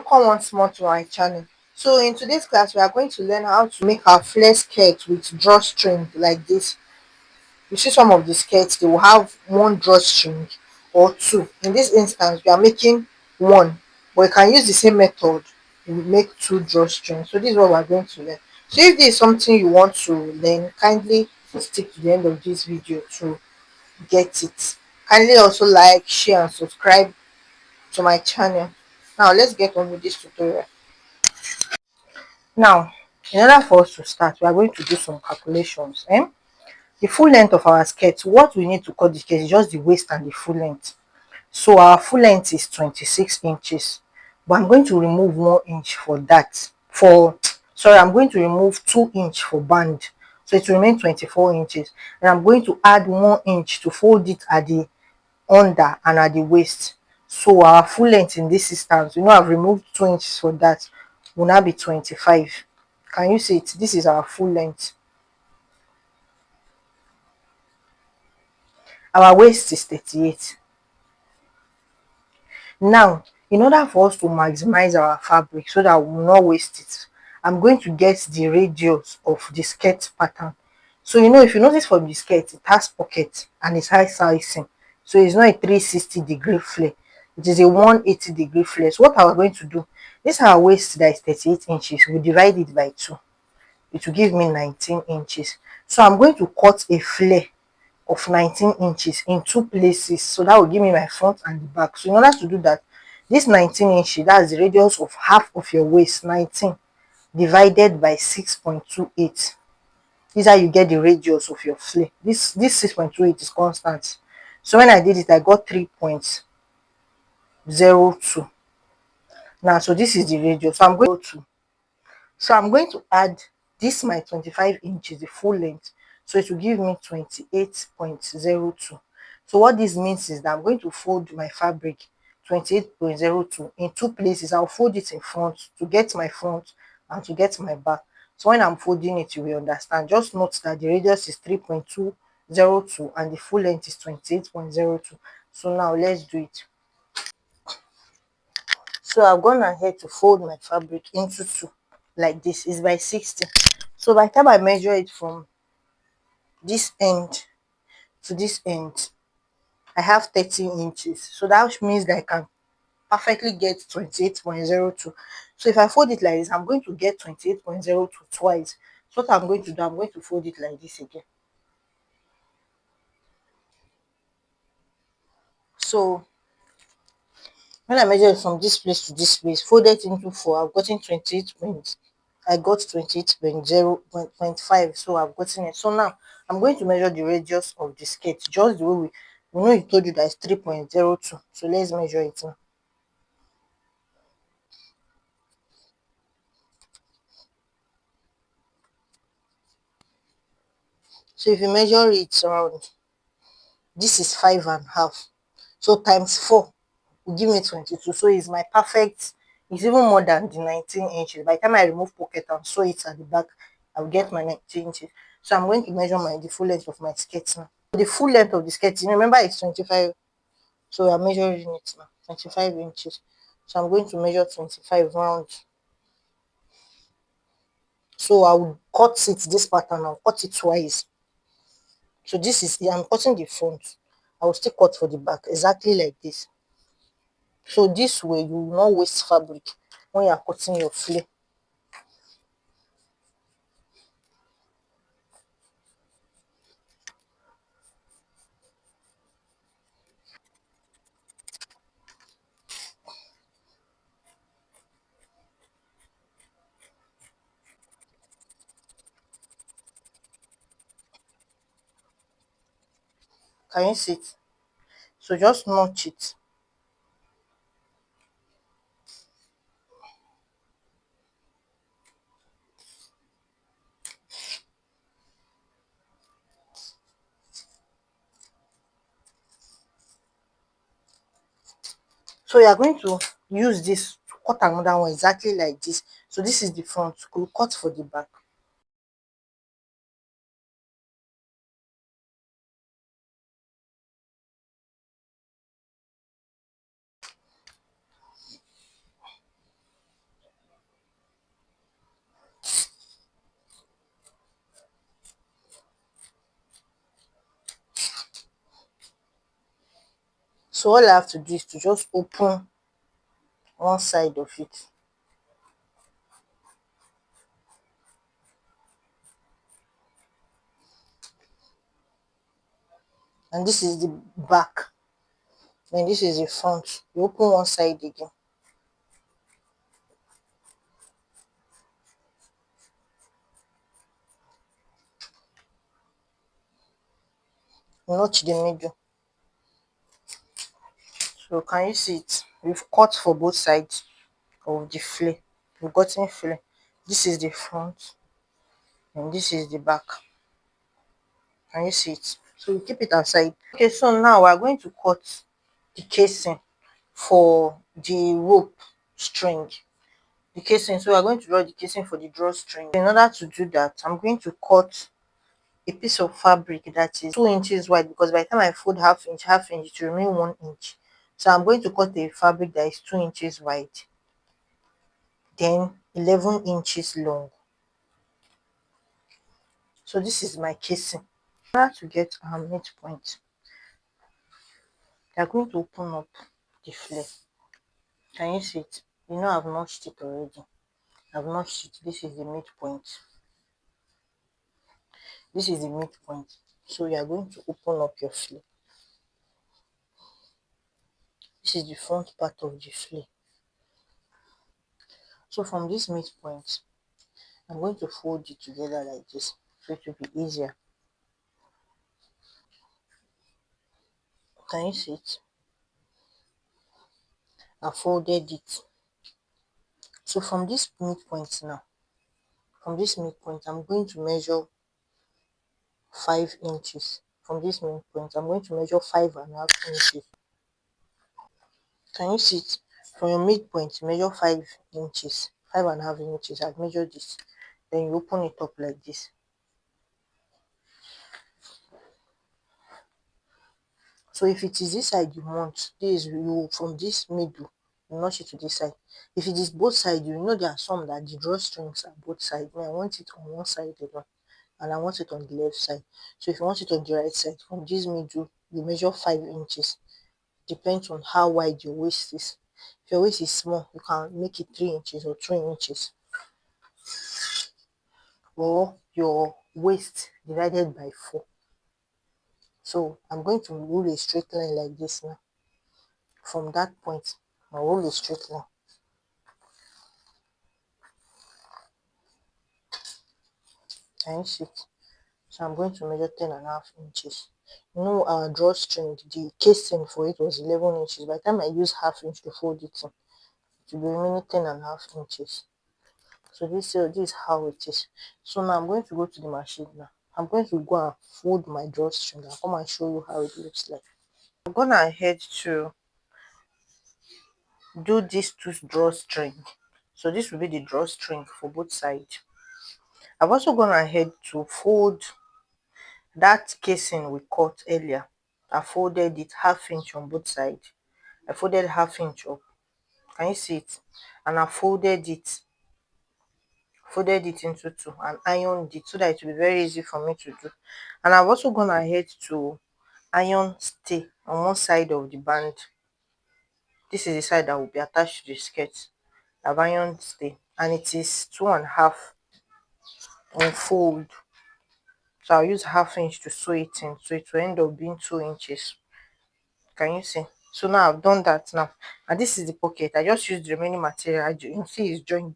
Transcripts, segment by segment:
Welcome once more to our channel. So in today's class we are going to learn how to make our flare skirt with drawstring like this. You see some of the skirts, they will have one drawstring or two. In this instance we are making one, but you can use the same method to make two drawstrings. So this is what we are going to learn. So if this is something you want to learn, kindly stick to the end of this video to get it. Kindly also like, share and subscribe to my channel. Now let's get on with this tutorial. Now, in order for us to start, we are going to do some calculations. The full length of our skirt, what we need to cut the skirt is just the waist and the full length. So our full length is 26 inches, but I'm going to remove 1 inch for that. I'm going to remove 2 inch for band, so it will remain 24 inches. And I'm going to add 1 inch to fold it at the under and at the waist. So our full length in this instance, I've removed 2 inches for that, will now be 25. Can you see it? This is our full length. Our waist is 38. Now, in order for us to maximize our fabric so that we will not waste it, I'm going to get the radius of the skirt pattern. So if you notice from the skirt, it has pocket and it's high sizing. So it's not a 360-degree flare, it is a 180-degree flare. So what are we going to do? This our waist that is 38 inches, we divide it by 2. It will give me 19 inches. So I'm going to cut a flare of 19 inches in 2 places, so that will give me my front and the back. So in order to do that, this 19 inches, that's the radius of half of your waist. 19 divided by 6.28, these are you get the radius of your flare. This 6.28 is constant. So when I did it, I got 3.02. Now, so this is the radius, so I'm going to add this my 25 inches, the full length, so it will give me 28.02. So what this means is that I'm going to fold my fabric 28.02 in 2 places. I'll fold it in front to get my front and to get my back. So when I'm folding it, you will understand. Just note that the radius is 3.202 and the full length is 28.02. So now let's do it. So I've gone ahead to fold my fabric into 2 like this. Is by 60. So by the time I measure it from this end to this end, I have 30 inches. So that means that I can perfectly get 28.02. So if I fold it like this, I'm going to get 28.02 twice. So what I'm going to do, I'm going to fold it like this again. So when I measure it from this place to this place, folded into 4, I've gotten 28 points. I got 28.0.5, so I've gotten it. So now I'm going to measure the radius of the skirt, just the way we told you that it's 3.02. So let's measure it now. So if you measure it around, this is 5.5. So times 4 will give me 22. So it's my perfect, it's even more than the 19 inches. By the time I remove pocket and sew it at the back, I'll get my 19 inches. So I'm going to measure the full length of my skirt now. The full length of the skirt, remember it's 25. So I'm measuring it now, 25 inches. So I'm going to measure 25 round. So I will cut it this pattern, I'll cut it twice. So this is, I'm cutting the front. I will still cut for the back, exactly like this. So this way you will not waste fabric when you are cutting your flare. Can you see it? So just notch it. So you are going to use this to cut another one exactly like this. So this is the front. We'll cut for the back. So all I have to do is to just open one side of it, and this is the back, then this is the front. You open one side again, notch the middle. So can you see it? We've cut for both sides of the flare. We've gotten flare. This is the front and this is the back. Can you see it? So we keep it aside. Okay, so now we're going to cut the casing for the rope string. The casing, so we're going to draw the casing for the drawstring. In order to do that, I'm going to cut a piece of fabric that is 2 inches wide, because by the time I fold half inch, it will remain 1 inch. So I'm going to cut a fabric that is 2 inches wide, then 11 inches long. So this is my casing. In order to get our midpoint, we are going to open up the flare. Can you see it? You know I've notched it already. I've notched it. This is the midpoint. This is the midpoint. So you are going to open up your flare. This is the front part of the flare. So from this midpoint, I'm going to fold it together like this, so it will be easier. Can you see it? I folded it. So from this midpoint now, from this midpoint, I'm going to measure 5 inches. From this midpoint, I'm going to measure 5.5 inches. Can you see it? From your midpoint, measure 5 inches, 5.5 inches. I've measured this. Then you open it up like this. So if it is this side you want, this you from this middle, you notch it to this side. If it is both sides, you know there are some that the drawstrings are both sides. I want it on one side alone, and I want it on the left side. So if you want it on the right side, from this middle, you measure 5 inches. Depends on how wide your waist is. If your waist is small, you can make it 3 inches or 2 inches, or your waist divided by 4. So I'm going to rule a straight line like this now. From that point, I'll roll a straight line. Can you see it? So I'm going to measure 10.5 inches. You know our drawstring, the casing for it was 11 inches. By the time I use half inch to fold it in, it will be remaining 10.5 inches. So this is how it is. So now I'm going to go to the machine now. I'm going to go and fold my drawstring. I'll come and show you how it looks like. I'm gonna ahead to do this two drawstring. So this will be the drawstring for both sides. I've also gone ahead to fold that casing we cut earlier. I folded it half inch on both sides. I folded half inch up. Can you see it? And I folded it into two and ironed it so that it will be very easy for me to do. And I've also gone ahead to iron stay on one side of the band. This is the side that will be attached to the skirt. I've ironed stay, and it is 2.5 unfold. So I'll use half inch to sew it in, so it will end up being 2 inches. Can you see? So now I've done that now, and this is the pocket. I just used the remaining material. You can see it's join.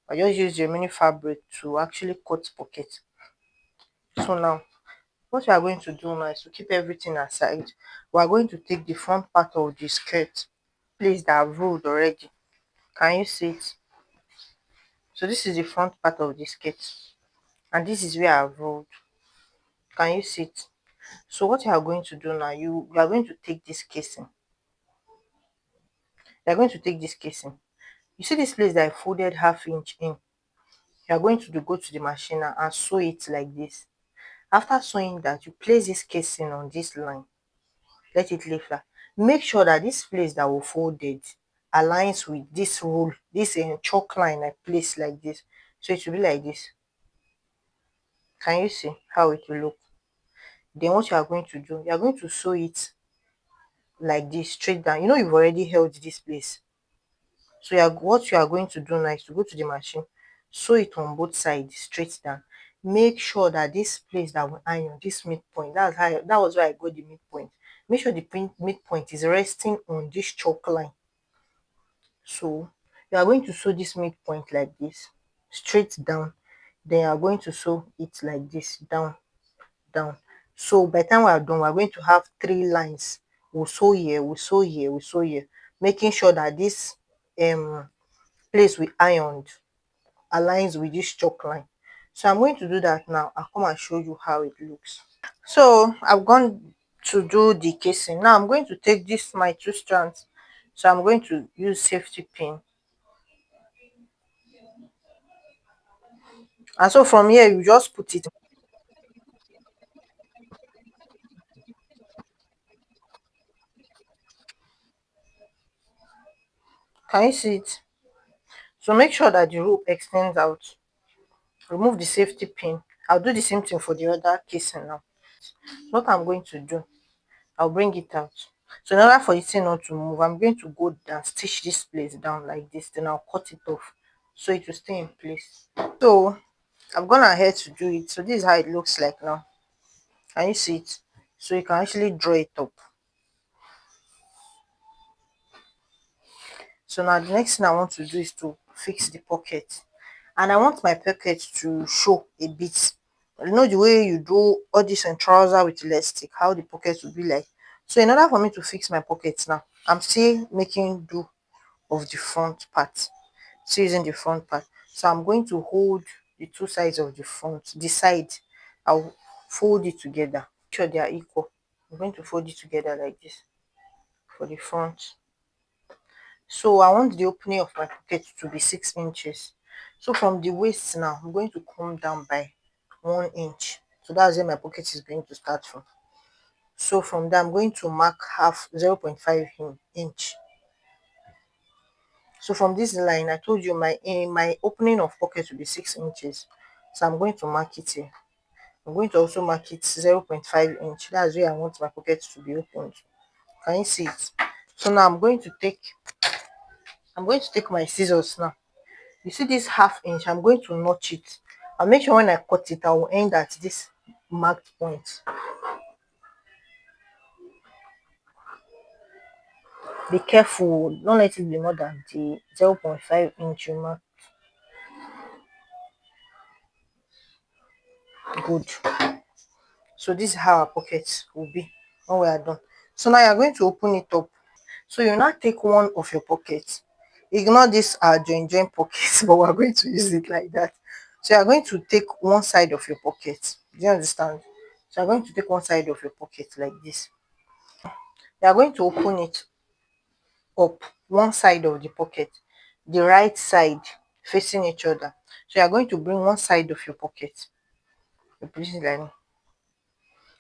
I just used the remaining fabric to actually cut pocket. So now what we are going to do now is to keep everything aside. We are going to take the front part of the skirt, place that I've rolled already. Can you see it? So this is the front part of the skirt, and this is where I've rolled. Can you see it? So what you are going to do now, you are going to take this casing. You are going to take this casing. You see this place that I folded half inch in. You are going to go to the machine and sew it like this. After sewing that, you place this casing on this line. Let it lay flat. Make sure that this place that we folded aligns with this roll, this chalk line I place like this. So it will be like this. Can you see how it will look? Then what you are going to do, you are going to sew it like this straight down. You know you've already held this place. So what you are going to do now is to go to the machine, sew it on both sides straight down. Make sure that this place that we iron, this midpoint, that was where I got the midpoint. Make sure the midpoint is resting on this chalk line. So you are going to sew this midpoint like this, straight down. Then you are going to sew it like this, down, down. So by the time we are done, we are going to have three lines. We'll sew here, we'll sew here, we'll sew here, making sure that this place we ironed aligns with this chalk line. So I'm going to do that now. I'll come and show you how it looks. So I've gone to do the casing. Now I'm going to take this my two strands. So I'm going to use safety pin. And so from here you just put it. Can you see it? So make sure that the rope extends out. Remove the safety pin. I'll do the same thing for the other casing now. What I'm going to do, I'll bring it out. So in order for the thing not to move, I'm going to go and stitch this place down like this. Then I'll cut it off so it will stay in place. So I've gone ahead to do it. So this is how it looks like now. Can you see it? So you can actually draw it up. So now the next thing I want to do is to fix the pocket. And I want my pocket to show a bit. You know the way you do all this and trouser with elastic, how the pocket will be like. So in order for me to fix my pockets now, I'm still making do of the front part. Still using the front part. So I'm going to hold the two sides of the front. The side, I'll fold it together. Make sure they are equal. I'm going to fold it together like this for the front. So I want the opening of my pocket to be 6 inches. So from the waist now, I'm going to come down by 1 inch. So that's where my pocket is going to start from. So from there, I'm going to mark half 0.5 inch. So from this line, I told you my opening of pocket will be 6 inches. So I'm going to mark it here. I'm going to also mark it 0.5 inch. That's where I want my pocket to be opened. Can you see it? So now I'm going to take my scissors now. You see this half inch, I'm going to notch it. I'll make sure when I cut it, I will end at this marked point. Be careful, don't let it be more than the 0.5 inch you mark. Good. So this is how our pockets will be when we are done. So now you're going to open it up. So you now take one of your pockets. Ignore this join pockets, but we're going to use it like that. So you're going to take one side of your pocket. Do you understand? So you're going to take one side of your pocket like this. You are going to open it up, one side of the pocket, the right side facing each other. So you are going to bring one side of your pocket, you place it like,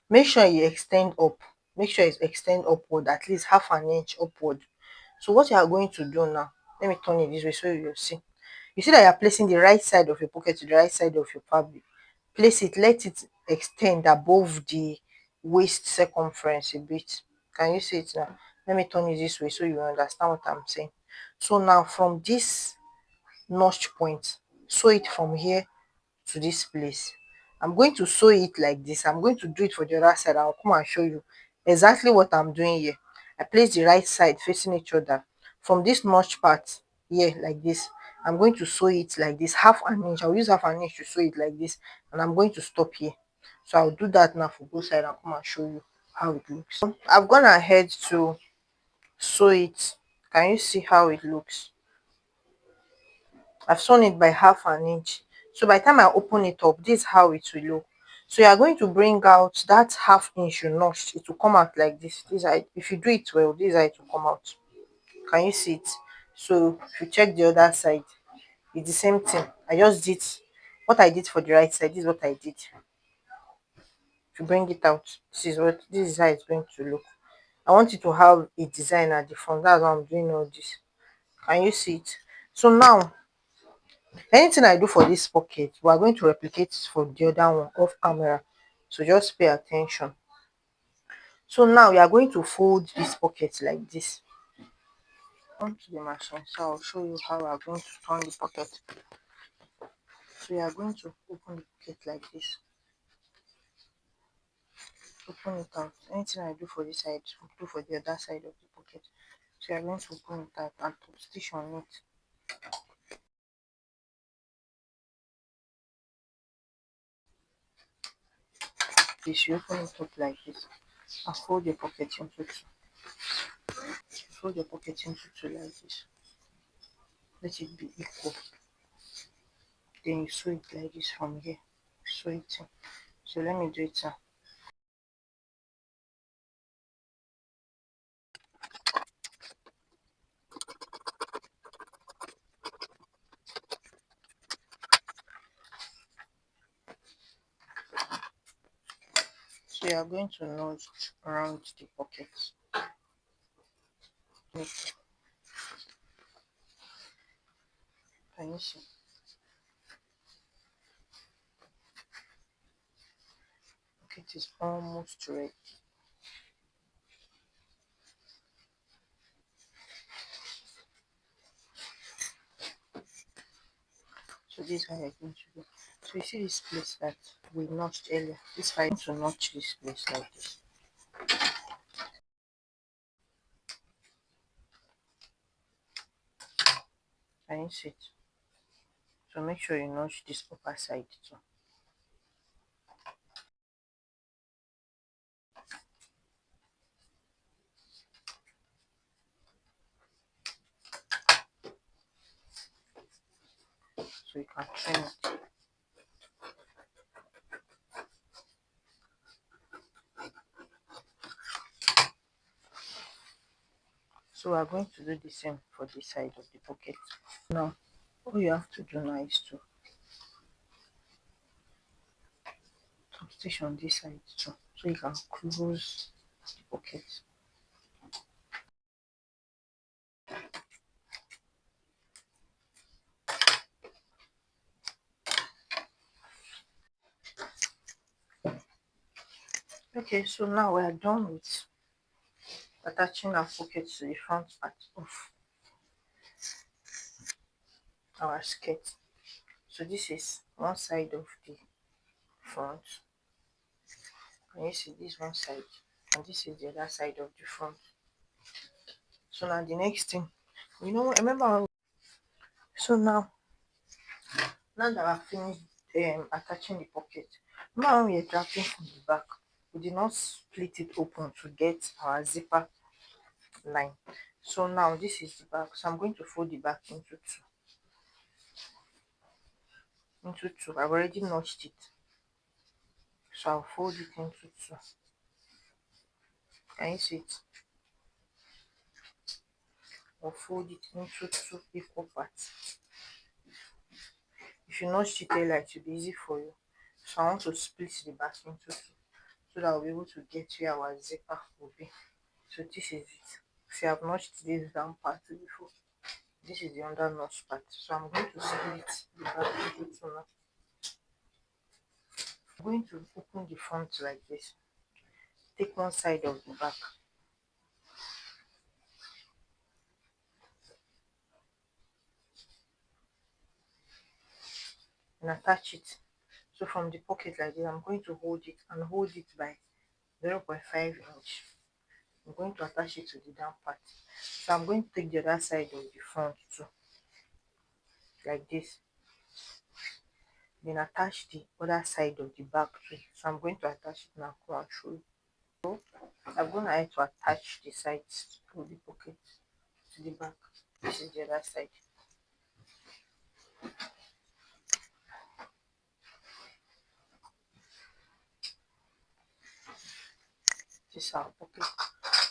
make sure you extend up, make sure you extend upward at least half an inch upward. So what you are going to do now, let me turn it this way so you see. You see that you are placing the right side of your pocket to the right side of your fabric. Place it, let it extend above the waist circumference a bit. Can you see it now? Let me turn it this way so you understand what I'm saying. So now from this notch point, sew it from here to this place. I'm going to sew it like this. I'm going to do it for the other side. I'll come and show you exactly what I'm doing here. I place the right side facing each other. From this notch part here like this, I'm going to sew it like this, half an inch. I'll use half an inch to sew it like this, and I'm going to stop here. So I'll do that now for both sides. I'll come and show you how it looks. So I've gone ahead to sew it. Can you see how it looks? I've sewn it by half an inch. So by the time I open it up, this is how it will look. So you are going to bring out that half inch you notched. It will come out like this. If you do it well, this is how it will come out. Can you see it? So if you check the other side, it's the same thing. I just did what I did for the right side. This is what I did. If you bring it out, this is how it's going to look. I want you to have a design at the front. That's why I'm doing all this. Can you see it? So now anything I do for this pocket, we are going to replicate it for the other one off camera. So just pay attention. So now you are going to fold this pocket like this onto the machine. So I'll show you how we are going to turn the pocket. So you are going to open the pocket like this. Open it out. Anything I do for this side, do for the other side of the pocket. So you are going to open it out and put stitch on it. This you open it up like this and fold your pocket into two. Fold your pocket into two like this. Let it be equal. Then you sew it like this from here. Sew it in. So let me do it now. So you are going to notch around the pocket. Can you see? Pocket is almost ready. So this is how you're going to do. So you see this place that we notched earlier. This is to notch this place like this. Can you see it? So make sure you notch this upper side too. So you can trim it. So we are going to do the same for this side of the pocket. Now all you have to do now is to stitch on this side too. So you can close the pocket. Okay, so now we are done with attaching our pocket to the front part of our skirt. So this is one side of the front. And you see this one side, and this is the other side of the front. So now the next thing, remember so now that I've finished attaching the pocket, remember when we were drafting from the back, we did not split it open to get our zipper line. So now this is the back, so I'm going to fold the back into two. I've already notched it, so I'll fold it into two. Can you see it? I'll fold it into two equal parts. If you notch it earlier, it will be easy for you. So I want to split the back into two so that I'll be able to get where our zipper will be. So this is it. See, I've notched this down part before. This is the under notch part. So I'm going to split the back into two now. I'm going to open the front like this. Take one side of the back and attach it. So from the pocket like this, I'm going to hold it and hold it by 0.5 inch. I'm going to attach it to the down part. So I'm going to take the other side of the front too, like this. Then attach the other side of the back too. So I'm going to attach it now. Come and show you. So I'm going to have to attach the sides of the pocket to the back. This is the other side. This is our pocket.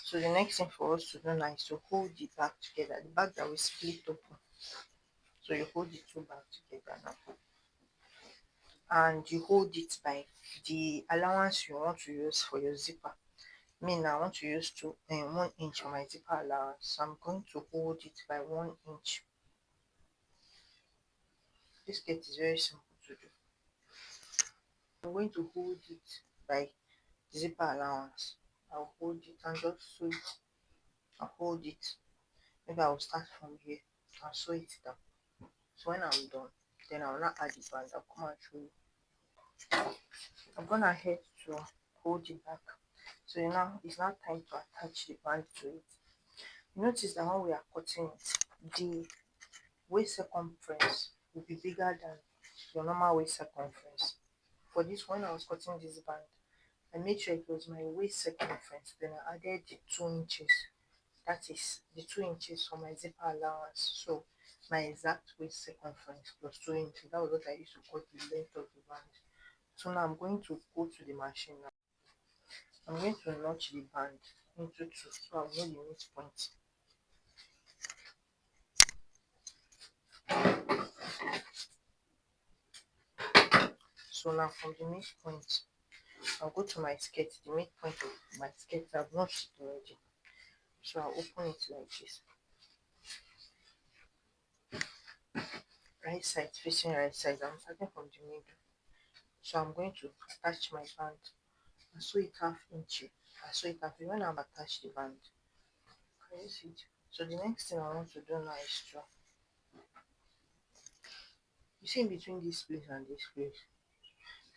So the next thing for us to do now is to hold the back together. The back that we split open. So you hold the two back together now. And you hold it by the allowance you want to use for your zipper. Me now I want to use 1 inch for my zipper allowance, so I'm going to hold it by 1 inch. This skirt is very simple to do. I'm going to hold it by zipper allowance. I'll hold it and just sew it. I'll hold it. Maybe I'll start from here and sew it down. So when I'm done, then I'll not add the band. I'll come and show you. I'm gonna head to hold it back. So now it's now time to attach the band to it. Notice that when we are cutting it, the waist circumference will be bigger than your normal waist circumference. For this, when I was cutting this band, I made sure it was my waist circumference. Then I added the 2 inches. That is the 2 inches for my zipper allowance. So my exact waist circumference plus 2 inches. That was what I used to cut the length of the band. So now I'm going to go to the machine now. I'm going to notch the band into two so I'll know the midpoint. So now from the midpoint, I'll go to my skirt, the midpoint of my skirt. I've notched it already. So I'll open it like this. Right side facing right side. I'm starting from the middle. So I'm going to attach my band. I sew it half inch. I sew it half when I'm attached the band. Can you see it? So the next thing I want to do now is to, you see in between this place and this place,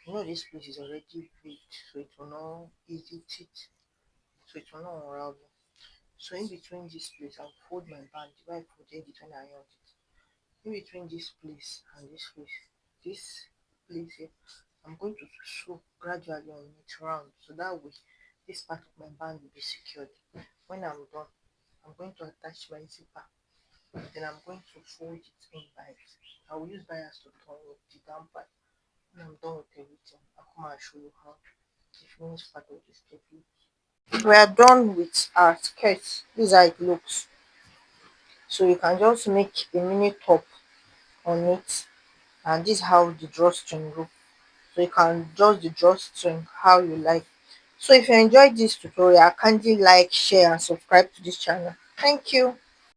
you know this place is already big, so it will not easy fit, so it will not unravel. So in between this place, I'll fold my band the way I folded it when I ironed it. In between this place and this place here, I'm going to sew gradually on it round, so that way this part of my band will be secured. When I'm done, I'm going to attach my zipper. Then I'm going to fold it in bias. I will use bias to turn with the down part. When I'm done with everything, I'll come and show you how the finished part of this skirt looks. We are done with our skirt. This is how it looks. So you can just make a mini top on it, and this is how the drawstring looks. So you can adjust the drawstring how you like. So if you enjoyed this tutorial, kindly like, share and subscribe to this channel. Thank you.